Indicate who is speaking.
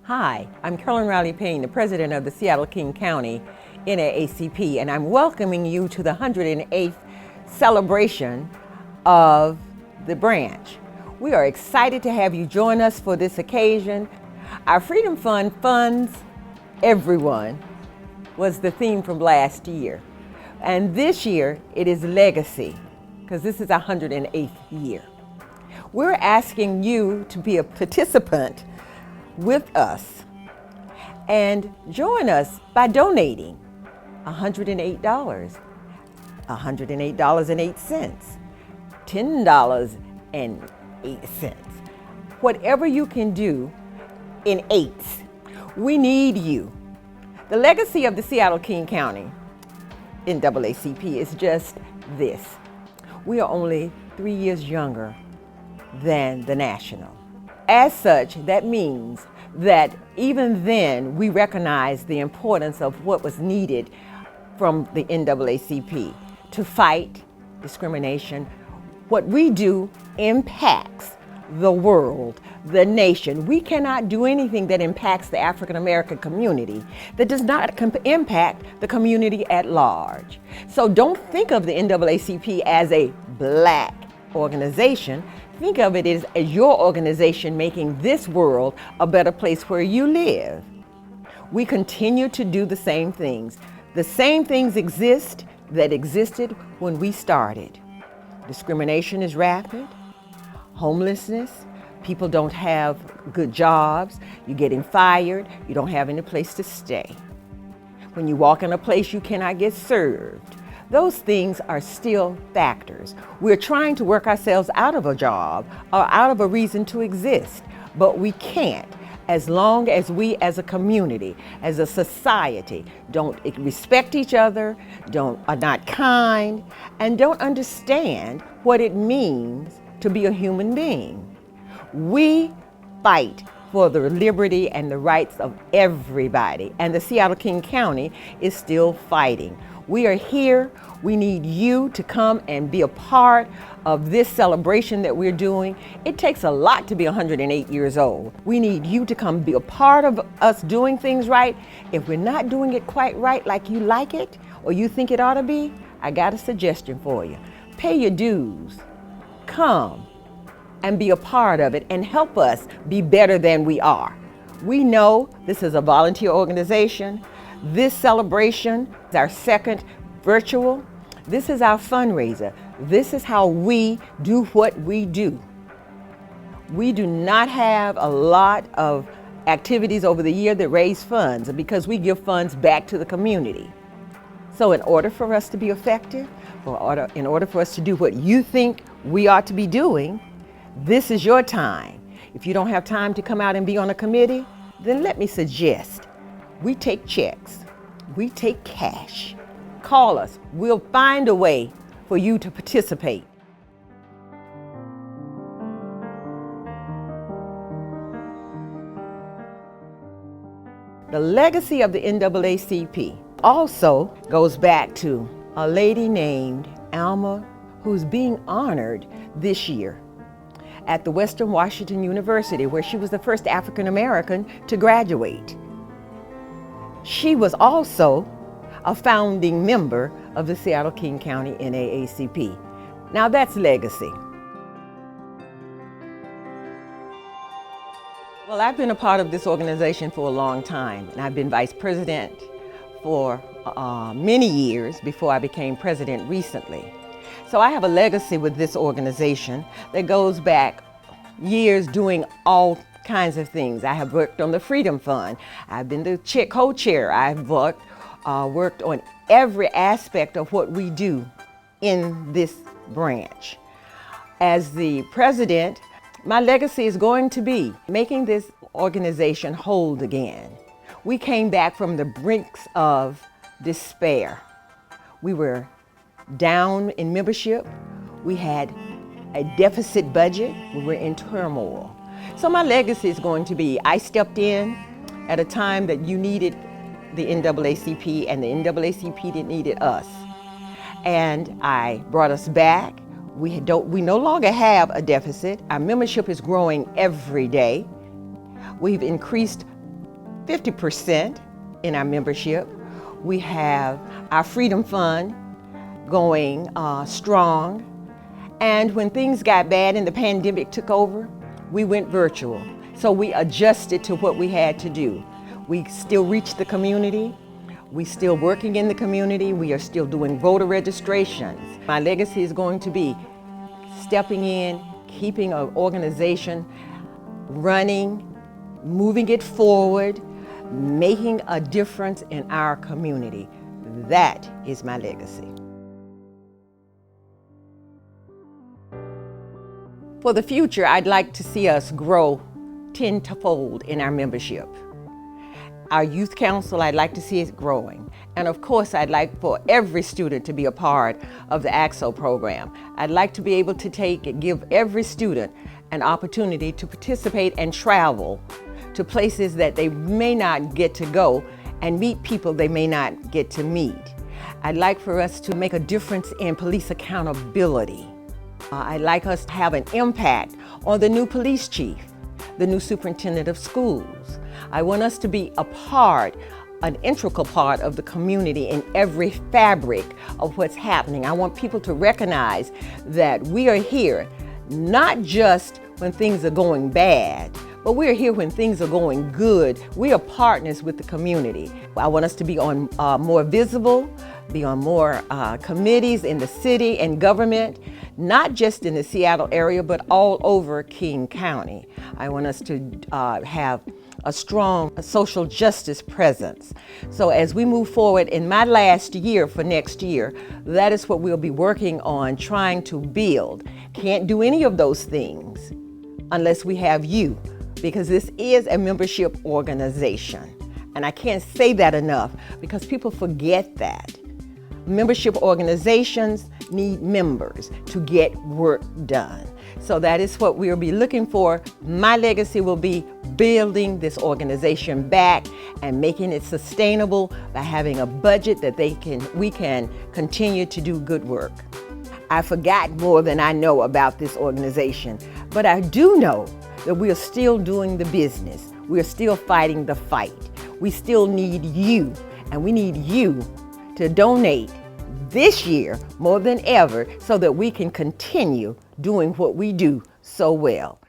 Speaker 1: Hi, I'm Carolyn Riley-Payne, the president of the Seattle-King County NAACP, and I'm welcoming you to the 108th celebration of the branch. We are excited to have you join us for this occasion. Our Freedom Fund funds everyone was the theme from last year. And this year it is legacy, because this is our 108th year. We're asking you to be a participant with us and join us by donating $108, $108.08, $10.08, whatever you can do in eights. We need you. The legacy of the Seattle-King County NAACP is just this. We are only 3 years younger than the national. As such, that means that even then we recognize the importance of what was needed from the NAACP to fight discrimination. What we do impacts the world, the nation. We cannot do anything that impacts the African American community that does not impact the community at large. So don't think of the NAACP as a black organization. Think of it as your organization making this world a better place where you live. We continue to do the same things. The same things exist that existed when we started. Discrimination is rapid, homelessness, people don't have good jobs, you're getting fired, you don't have any place to stay. When you walk in a place, you cannot get served. Those things are still factors. We're trying to work ourselves out of a job or out of a reason to exist, but we can't as long as we as a community, as a society, don't respect each other, are not kind, and don't understand what it means to be a human being. We fight for the liberty and the rights of everybody, and the Seattle-King County is still fighting. We are here. We need you to come and be a part of this celebration that we're doing. It takes a lot to be 108 years old. We need you to come be a part of us doing things right. If we're not doing it quite right like you like it or you think it ought to be, I got a suggestion for you. Pay your dues. Come and be a part of it and help us be better than we are. We know this is a volunteer organization. This celebration is our second virtual. This is our fundraiser. This is how we do what we do. We do not have a lot of activities over the year that raise funds because we give funds back to the community. So in order for us to be effective, in order for us to do what you think we ought to be doing, this is your time. If you don't have time to come out and be on a committee, then let me suggest we take checks, we take cash. Call us. We'll find a way for you to participate. The legacy of the NAACP also goes back to a lady named Alma, who's being honored this year at the Western Washington University, where she was the first African American to graduate. She was also a founding member of the Seattle-King County NAACP. Now that's legacy. Well, I've been a part of this organization for a long time, and I've been vice president for many years before I became president recently. So I have a legacy with this organization that goes back years doing all kinds of things. I have worked on the Freedom Fund. I've been the co-chair. I've worked on every aspect of what we do in this branch. As the president, my legacy is going to be making this organization whole again. We came back from the brinks of despair. We were down in membership. We had a deficit budget. We were in turmoil. So my legacy is going to be, I stepped in at a time that you needed the NAACP and the NAACP needed us. And I brought us back. We no longer have a deficit. Our membership is growing every day. We've increased 50% in our membership. We have our Freedom Fund going strong. And when things got bad and the pandemic took over, we went virtual. So we adjusted to what we had to do. We still reach the community. We still working in the community. We are still doing voter registrations. My legacy is going to be stepping in, keeping an organization running, moving it forward, making a difference in our community. That is my legacy. For the future, I'd like to see us grow tenfold in our membership. Our youth council, I'd like to see it growing. And of course, I'd like for every student to be a part of the AXO program. I'd like to be able to give every student an opportunity to participate and travel to places that they may not get to go and meet people they may not get to meet. I'd like for us to make a difference in police accountability. I'd like us to have an impact on the new police chief, the new superintendent of schools. I want us to be an integral part of the community in every fabric of what's happening. I want people to recognize that we are here not just when things are going bad, but we're here when things are going good. We are partners with the community. I want us to be on more visible, be on more committees in the city and government, not just in the Seattle area, but all over King County. I want us to have a strong social justice presence. So as we move forward in my last year for next year, that is what we'll be working on, trying to build. Can't do any of those things unless we have you, because this is a membership organization. And I can't say that enough because people forget that. Membership organizations need members to get work done. So that is what we'll be looking for. My legacy will be building this organization back and making it sustainable by having a budget that we can continue to do good work. I forgot more than I know about this organization, but I do know that we are still doing the business. We are still fighting the fight. We still need you, and we need you to donate this year more than ever so that we can continue doing what we do so well.